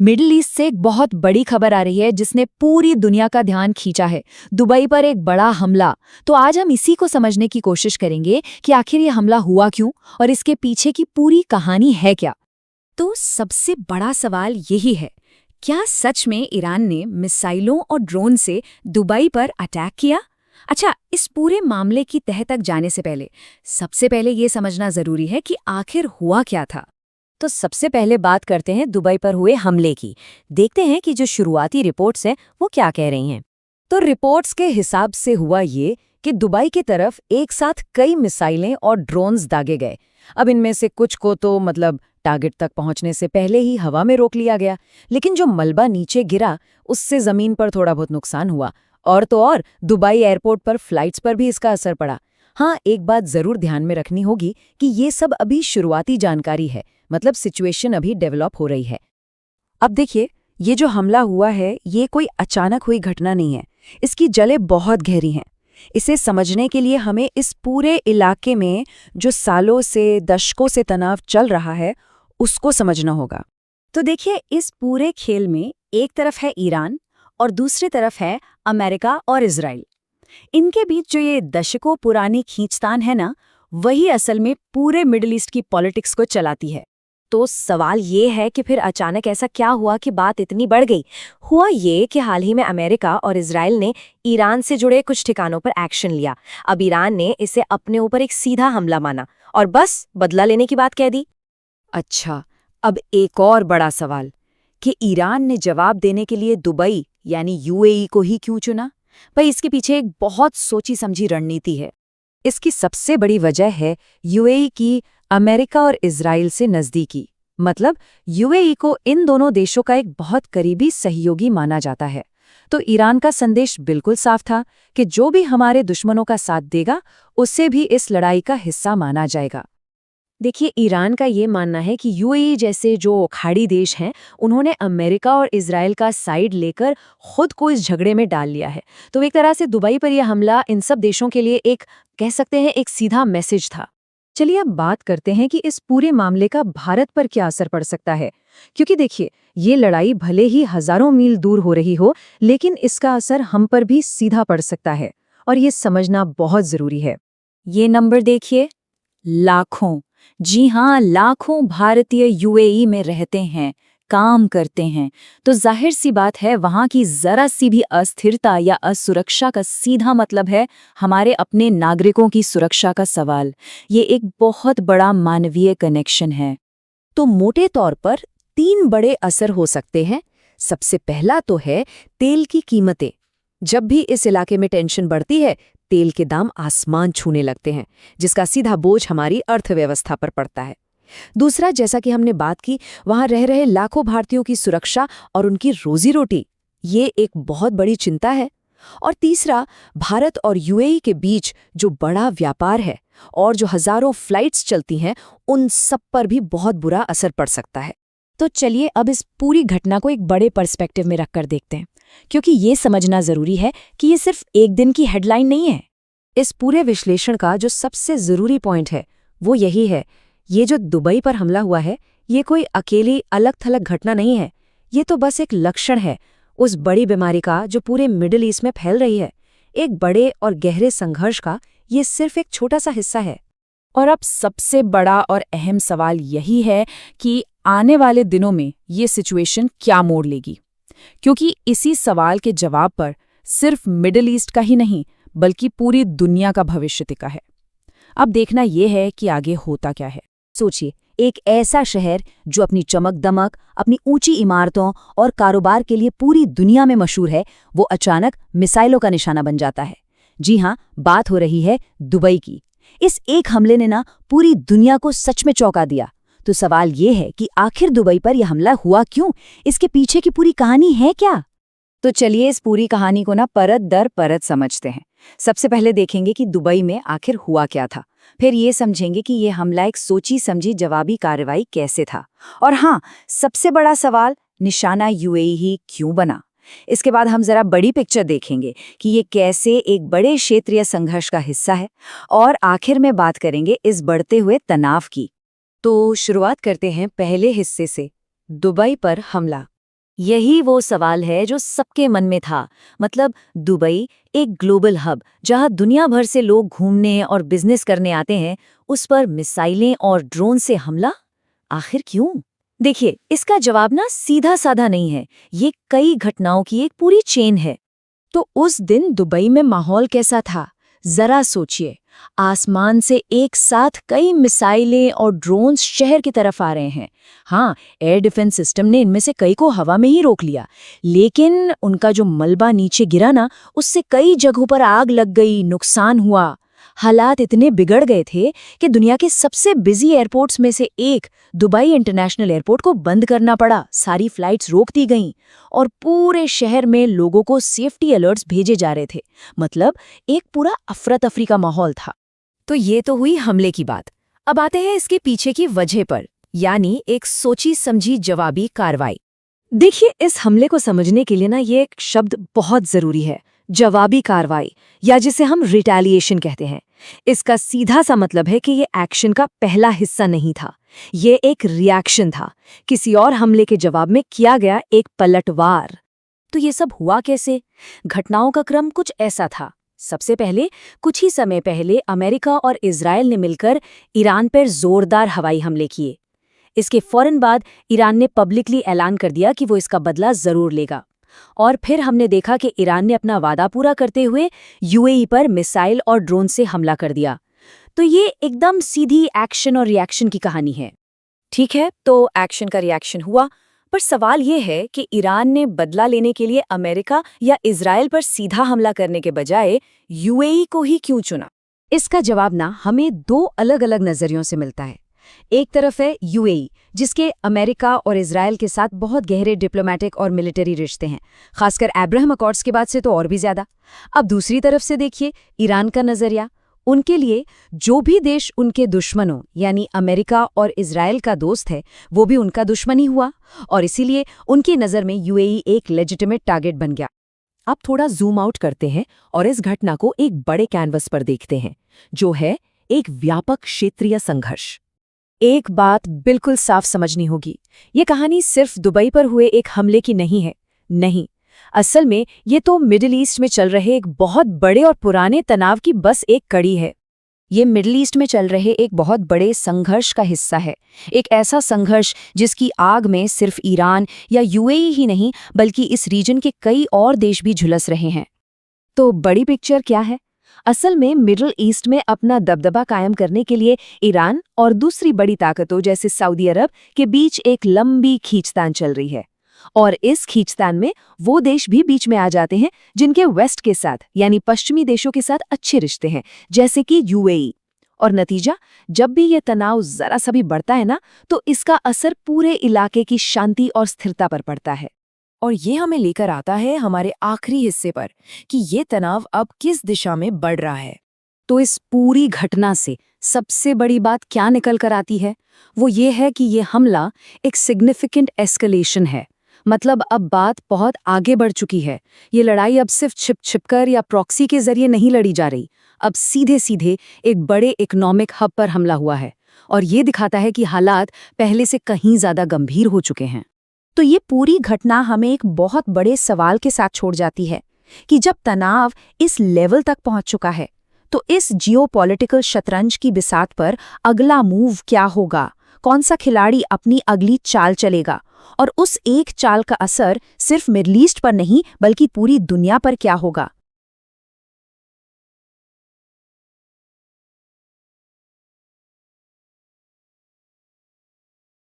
Middle east से एक बहुत बड़ी खबर आ रही है जिसने पूरी दुनिया का ध्यान खींचा है। दुबई पर एक बड़ा हमला। तो आज हम इसी को समझने की कोशिश करेंगे कि आखिर ये हमला हुआ क्यों और इसके पीछे की पूरी कहानी है क्या। तो सबसे बड़ा सवाल यही है, क्या सच में ईरान ने मिसाइलों और ड्रोन से दुबई पर अटैक किया? अच्छा, इस पूरे मामले की तह तक जाने से पहले सबसे पहले ये समझना जरूरी है कि आखिर हुआ क्या था। तो सबसे पहले बात करते हैं दुबई पर हुए हमले की। देखते हैं कि जो शुरुआती रिपोर्ट्स हैं वो क्या कह रही हैं। तो रिपोर्ट्स के हिसाब से हुआ ये कि दुबई की तरफ एक साथ कई मिसाइलें और ड्रोन्स दागे गए। अब इनमें से कुछ को तो टारगेट तक पहुंचने से पहले ही हवा में रोक लिया गया, लेकिन जो मलबा नीचे गिरा उससे जमीन पर थोड़ा बहुत नुकसान हुआ। और तो और दुबई एयरपोर्ट पर फ्लाइट्स पर भी इसका असर पड़ा। हाँ, एक बात जरूर ध्यान में रखनी होगी कि ये सब अभी शुरुआती जानकारी है, सिचुएशन अभी डेवलप हो रही है। अब देखिए, ये जो हमला हुआ है ये कोई अचानक हुई घटना नहीं है। इसकी जड़ें बहुत गहरी हैं। इसे समझने के लिए हमें इस पूरे इलाके में जो सालों से दशकों से तनाव चल रहा है उसको समझना होगा। तो देखिए, इस पूरे खेल में एक तरफ है ईरान और दूसरी तरफ है अमेरिका और इजराइल। इनके बीच जो ये दशकों पुरानी खींचतान है ना, वही असल में पूरे मिडिल ईस्ट की पॉलिटिक्स को चलाती है। तो सवाल ये है कि फिर अचानक ऐसा क्या हुआ कि बात इतनी बढ़ गई। हुआ ये कि हाल ही में अमेरिका और इजराइल ने ईरान से जुड़े कुछ ठिकानों पर एक्शन लिया। अब ईरान ने इसे अपने ऊपर एक सीधा हमला माना और बस बदला लेने की बात कह दी। अच्छा, अब एक और बड़ा सवाल कि ईरान ने जवाब देने के लिए दुबई यानी यूएई को ही क्यों चुना? भाई, इसके पीछे एक बहुत सोची समझी रणनीति है। इसकी सबसे बड़ी वजह है यूएई की अमेरिका और इजराइल से नज़दीकी। यूएई को इन दोनों देशों का एक बहुत करीबी सहयोगी माना जाता है। तो ईरान का संदेश बिल्कुल साफ था कि जो भी हमारे दुश्मनों का साथ देगा उसे भी इस लड़ाई का हिस्सा माना जाएगा। देखिए, ईरान का ये मानना है कि यूएई जैसे जो खाड़ी देश हैं उन्होंने अमेरिका और इजराइल का साइड लेकर खुद को इस झगड़े में डाल लिया है। तो एक तरह से दुबई पर यह हमला इन सब देशों के लिए कह सकते हैं एक सीधा मैसेज था। चलिए अब बात करते हैं कि इस पूरे मामले का भारत पर क्या असर पड़ सकता है। क्योंकि देखिए, ये लड़ाई भले ही हजारों मील दूर हो रही हो, लेकिन इसका असर हम पर भी सीधा पड़ सकता है और ये समझना बहुत जरूरी है। ये नंबर देखिए, लाखों, जी हाँ, लाखों भारतीय यूएई में रहते हैं, काम करते हैं। तो जाहिर सी बात है, वहां की जरा सी भी अस्थिरता या असुरक्षा का सीधा मतलब है हमारे अपने नागरिकों की सुरक्षा का सवाल। ये एक बहुत बड़ा मानवीय कनेक्शन है। तो मोटे तौर पर 3 बड़े असर हो सकते हैं। सबसे पहला तो है तेल की कीमतें। जब भी इस इलाके में टेंशन बढ़ती है, तेल के दाम आसमान छूने लगते हैं, जिसका सीधा बोझ हमारी अर्थव्यवस्था पर पड़ता है। दूसरा, जैसा कि हमने बात की, वहां रह रहे लाखों भारतीयों की सुरक्षा और उनकी रोजी रोटी, ये एक बहुत बड़ी चिंता है। और तीसरा, भारत और यूएई के बीच जो बड़ा व्यापार है और जो हजारों फ्लाइट्स चलती हैं, उन सब पर भी बहुत बुरा असर पड़ सकता है। तो चलिए अब इस पूरी घटना को एक बड़े पर्सपेक्टिव में रखकर देखते हैं, क्योंकि ये समझना जरूरी है कि ये सिर्फ एक दिन की हेडलाइन नहीं है। इस पूरे विश्लेषण का जो सबसे जरूरी पॉइंट है वो यही है, ये जो दुबई पर हमला हुआ है ये कोई अकेली अलग थलग घटना नहीं है। ये तो बस एक लक्षण है उस बड़ी बीमारी का जो पूरे मिडिल ईस्ट में फैल रही है। एक बड़े और गहरे संघर्ष का ये सिर्फ एक छोटा सा हिस्सा है। और अब सबसे बड़ा और अहम सवाल यही है कि आने वाले दिनों में ये सिचुएशन क्या मोड़ लेगी, क्योंकि इसी सवाल के जवाब पर सिर्फ मिडिल ईस्ट का ही नहीं बल्कि पूरी दुनिया का भविष्य टिका है। अब देखना यह है कि आगे होता क्या है। सोचिए, एक ऐसा शहर जो अपनी चमक दमक, अपनी ऊंची इमारतों और कारोबार के लिए पूरी दुनिया में मशहूर है, वो अचानक मिसाइलों का निशाना बन जाता है। जी हाँ, बात हो रही है दुबई की। इस एक हमले ने पूरी दुनिया को सच में चौंका दिया। तो सवाल ये है कि आखिर दुबई पर यह हमला हुआ क्यों? इसके पीछे की पूरी कहानी है क्या? तो चलिए इस पूरी कहानी को परत दर परत समझते हैं। सबसे पहले देखेंगे कि दुबई में आखिर हुआ क्या था। फिर ये समझेंगे कि ये हमला एक सोची समझी जवाबी कार्रवाई कैसे था। और हाँ, सबसे बड़ा सवाल, निशाना यूएई ही क्यों बना? इसके बाद हम जरा बड़ी पिक्चर देखेंगे कि ये कैसे एक बड़े क्षेत्रीय संघर्ष का हिस्सा है। और आखिर में बात करेंगे इस बढ़ते हुए तनाव की। तो शुरुआत करते हैं पहले हिस्से से, दुबई पर हमला। यही वो सवाल है जो सबके मन में था। मतलब दुबई, एक ग्लोबल हब जहां दुनिया भर से लोग घूमने और बिजनेस करने आते हैं, उस पर मिसाइलें और ड्रोन से हमला? आखिर क्यों? देखिए, इसका जवाब ना सीधा साधा नहीं है। ये कई घटनाओं की एक पूरी चेन है। तो उस दिन दुबई में माहौल कैसा था? जरा सोचिए, आसमान से एक साथ कई मिसाइलें और ड्रोन्स शहर की तरफ आ रहे हैं। हाँ, एयर डिफेंस सिस्टम ने इनमें से कई को हवा में ही रोक लिया, लेकिन उनका जो मलबा नीचे गिरा ना, उससे कई जगहों पर आग लग गई, नुकसान हुआ। हालात इतने बिगड़ गए थे कि दुनिया के सबसे बिजी एयरपोर्ट्स में से एक दुबई इंटरनेशनल एयरपोर्ट को बंद करना पड़ा, सारी फ्लाइट्स रोक दी गईं और पूरे शहर में लोगों को सेफ्टी अलर्ट्स भेजे जा रहे थे। मतलब एक पूरा अफरा तफरी का माहौल था। तो ये तो हुई हमले की बात। अब आते हैं इसके पीछे की वजह पर, यानी एक सोची समझी जवाबी कार्रवाई। देखिए, इस हमले को समझने के लिए ना ये एक शब्द बहुत जरूरी है, जवाबी कार्रवाई, या जिसे हम रिटेलिएशन कहते हैं। इसका सीधा सा मतलब है कि ये एक्शन का पहला हिस्सा नहीं था, ये एक रिएक्शन था, किसी और हमले के जवाब में किया गया एक पलटवार। तो ये सब हुआ कैसे? घटनाओं का क्रम कुछ ऐसा था। सबसे पहले, कुछ ही समय पहले अमेरिका और इजराइल ने मिलकर ईरान पर जोरदार हवाई हमले किए। इसके फौरन बाद ईरान ने पब्लिकली ऐलान कर दिया कि वो इसका बदला जरूर लेगा। और फिर हमने देखा कि ईरान ने अपना वादा पूरा करते हुए यूएई पर मिसाइल और ड्रोन से हमला कर दिया। तो ये एकदम सीधी एक्शन और रिएक्शन की कहानी है। ठीक है, तो एक्शन का रिएक्शन हुआ, पर सवाल ये है कि ईरान ने बदला लेने के लिए अमेरिका या इजराइल पर सीधा हमला करने के बजाय यूएई को ही क्यों चुना? इसका जवाब ना हमें दो अलग अलग नजरियों से मिलता है। एक तरफ है यूएई, जिसके अमेरिका और इजराइल के साथ बहुत गहरे डिप्लोमेटिक और मिलिट्री रिश्ते हैं, खासकर अब्राहम अकॉर्ड्स के बाद से तो और भी ज्यादा। अब दूसरी तरफ से देखिए ईरान का नजरिया। उनके लिए जो भी देश उनके दुश्मनों यानी अमेरिका और इजराइल का दोस्त है, वो भी उनका दुश्मन ही हुआ, और इसीलिए उनकी नज़र में यूएई एक लेजिटिमेट टारगेट बन गया। अब थोड़ा जूम आउट करते हैं और इस घटना को एक बड़े कैनवस पर देखते हैं, जो है एक व्यापक क्षेत्रीय संघर्ष। एक बात बिल्कुल साफ समझनी होगी, ये कहानी सिर्फ दुबई पर हुए एक हमले की नहीं है। नहीं, असल में ये तो मिडिल ईस्ट में चल रहे एक बहुत बड़े और पुराने तनाव की बस एक कड़ी है। ये मिडिल ईस्ट में चल रहे एक बहुत बड़े संघर्ष का हिस्सा है, एक ऐसा संघर्ष जिसकी आग में सिर्फ ईरान या यूएई ही नहीं, बल्कि इस रीजन के कई और देश भी झुलस रहे हैं। तो बड़ी पिक्चर क्या है? असल में मिडिल ईस्ट में अपना दबदबा कायम करने के लिए ईरान और दूसरी बड़ी ताकतों जैसे सऊदी अरब के बीच एक लंबी खींचतान चल रही है। और इस खींचतान में वो देश भी बीच में आ जाते हैं जिनके वेस्ट के साथ यानी पश्चिमी देशों के साथ अच्छे रिश्ते हैं, जैसे कि यूएई। और नतीजा, जब भी ये तनाव जरा सा भी बढ़ता है ना, तो इसका असर पूरे इलाके की शांति और स्थिरता पर पड़ता है। और ये हमें लेकर आता है हमारे आखिरी हिस्से पर कि ये तनाव अब किस दिशा में बढ़ रहा है। तो इस पूरी घटना से सबसे बड़ी बात क्या निकल कर आती है? वो ये है कि ये हमला एक सिग्निफिकेंट एस्केलेशन है। मतलब अब बात बहुत आगे बढ़ चुकी है। ये लड़ाई अब सिर्फ छिप-छिपकर या प्रॉक्सी के जरिए नहीं लड़ी जा रही, अब सीधे-सीधे एक बड़े इकोनॉमिक हब पर हमला हुआ है। और ये दिखाता है कि हालात पहले से कहीं ज्यादा गंभीर हो चुके हैं। तो ये पूरी घटना हमें एक बहुत बड़े सवाल के साथ छोड़ जाती है कि जब तनाव इस लेवल तक पहुंच चुका है, तो इस जियोपॉलिटिकल शतरंज की बिसात पर अगला मूव क्या होगा? कौन सा खिलाड़ी अपनी अगली चाल चलेगा? और उस एक चाल का असर सिर्फ मिडल ईस्ट पर नहीं, बल्कि पूरी दुनिया पर क्या होगा?